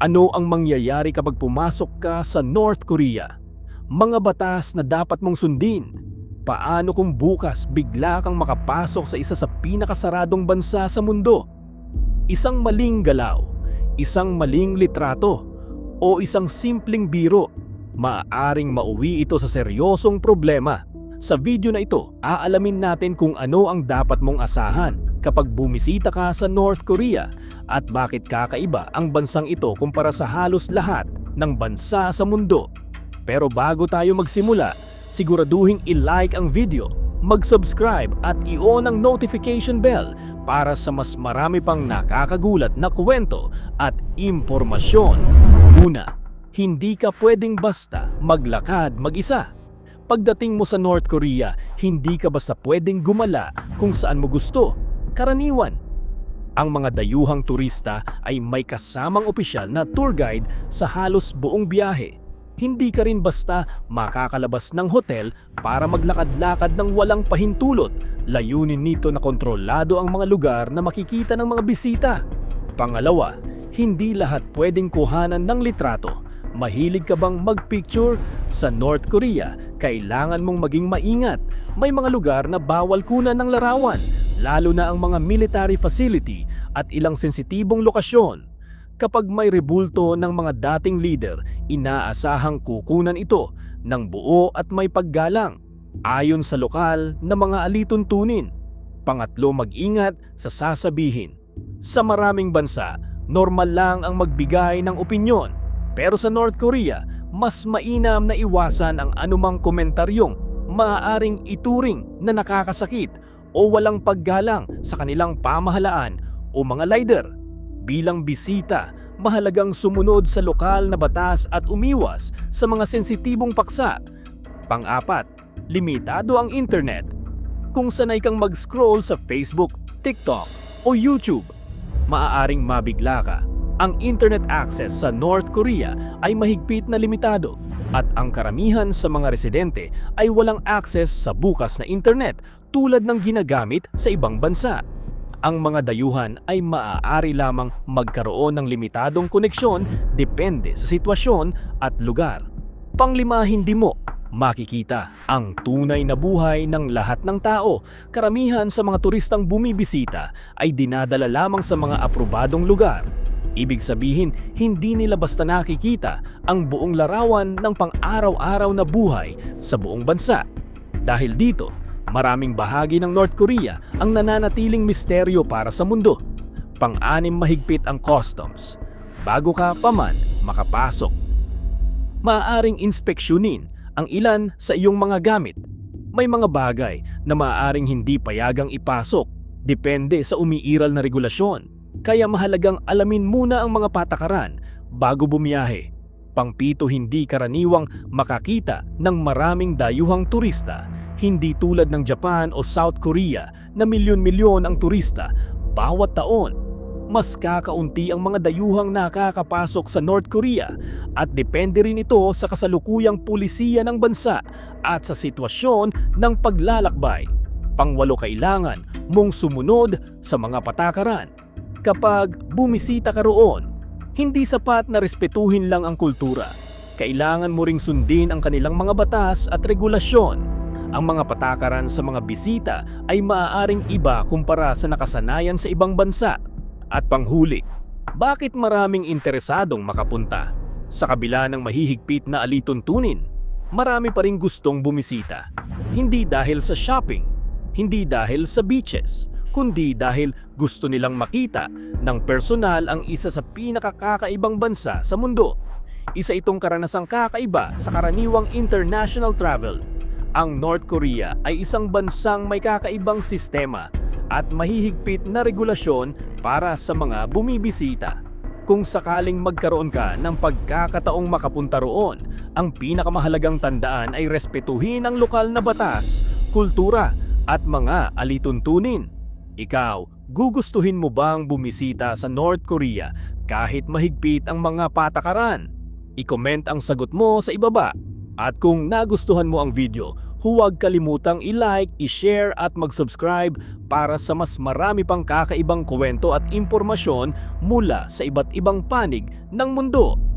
Ano ang mangyayari kapag pumasok ka sa North Korea? Mga batas na dapat mong sundin. Paano kung bukas bigla kang makapasok sa isa sa pinakasaradong bansa sa mundo? Isang maling galaw, isang maling litrato, o isang simpleng biro, maaaring mauwi ito sa seryosong problema. Sa video na ito, aalamin natin kung ano ang dapat mong asahan kapag bumisita ka sa North Korea at bakit kakaiba ang bansang ito kumpara sa halos lahat ng bansa sa mundo. Pero bago tayo magsimula, siguraduhing i-like ang video, mag-subscribe at i-on ang notification bell para sa mas marami pang nakakagulat na kwento at impormasyon. Una, hindi ka pwedeng basta maglakad mag-isa. Pagdating mo sa North Korea, hindi ka basta pwedeng gumala kung saan mo gusto. Karaniwan, ang mga dayuhang turista ay may kasamang opisyal na tour guide sa halos buong biyahe. Hindi ka rin basta makakalabas ng hotel para maglakad-lakad ng walang pahintulot. Layunin nito na kontrolado ang mga lugar na makikita ng mga bisita. Pangalawa, hindi lahat pwedeng kuhanan ng litrato. Mahilig ka bang magpicture? Sa North Korea, kailangan mong maging maingat. May mga lugar na bawal kunan ng larawan, lalo na ang mga military facility at ilang sensitibong lokasyon. Kapag may rebulto ng mga dating leader, inaasahang kukunan ito ng buo at may paggalang, ayon sa lokal na mga alituntunin. Pangatlo, mag-ingat sa sasabihin. Sa maraming bansa, normal lang ang magbigay ng opinyon. Pero sa North Korea, mas mainam na iwasan ang anumang komentaryong maaaring ituring na nakakasakit o walang paggalang sa kanilang pamahalaan o mga leader. Bilang bisita, mahalagang sumunod sa lokal na batas at umiwas sa mga sensitibong paksa. Pang-apat, limitado ang internet. Kung sanay kang mag-scroll sa Facebook, TikTok o YouTube, maaaring mabigla ka. Ang internet access sa North Korea ay mahigpit na limitado at ang karamihan sa mga residente ay walang access sa bukas na internet tulad ng ginagamit sa ibang bansa. Ang mga dayuhan ay maaari lamang magkaroon ng limitadong koneksyon depende sa sitwasyon at lugar. Panglima, hindi mo makikita ang tunay na buhay ng lahat ng tao. Karamihan sa mga turistang bumibisita ay dinadala lamang sa mga aprobadong lugar. Ibig sabihin, hindi nila basta nakikita ang buong larawan ng pang-araw-araw na buhay sa buong bansa. Dahil dito, maraming bahagi ng North Korea ang nananatiling misteryo para sa mundo. Pang-anim, mahigpit ang customs. Bago ka pa man makapasok, maaaring inspeksyonin ang ilan sa iyong mga gamit. May mga bagay na maaaring hindi payagang ipasok, depende sa umiiral na regulasyon. Kaya mahalagang alamin muna ang mga patakaran bago bumiyahe. Pangpito, hindi karaniwang makakita ng maraming dayuhang turista. Hindi tulad ng Japan o South Korea na milyon-milyon ang turista bawat taon. Mas kakaunti ang mga dayuhang nakakapasok sa North Korea at depende rin ito sa kasalukuyang pulisiya ng bansa at sa sitwasyon ng paglalakbay. Pangwalo, kailangan mong sumunod sa mga patakaran. Kapag bumisita ka roon, hindi sapat na respetuhin lang ang kultura. Kailangan mo ring sundin ang kanilang mga batas at regulasyon. Ang mga patakaran sa mga bisita ay maaaring iba kumpara sa nakasanayan sa ibang bansa. At panghuli, bakit maraming interesadong makapunta? Sa kabila ng mahihigpit na alituntunin, marami pa ring gustong bumisita. Hindi dahil sa shopping, hindi dahil sa beaches, kundi dahil gusto nilang makita ng personal ang isa sa pinakakakaibang bansa sa mundo. Isa itong karanasang kakaiba sa karaniwang international travel. Ang North Korea ay isang bansang may kakaibang sistema at mahihigpit na regulasyon para sa mga bumibisita. Kung sakaling magkaroon ka ng pagkakataong makapunta roon, ang pinakamahalagang tandaan ay respetuhin ang lokal na batas, kultura at mga alituntunin. Ikaw, gugustuhin mo bang bumisita sa North Korea kahit mahigpit ang mga patakaran? I-comment ang sagot mo sa ibaba. At kung nagustuhan mo ang video, Huwag kalimutang i-like, i-share at mag-subscribe para sa mas marami pang kakaibang kwento at impormasyon mula sa iba't ibang panig ng mundo.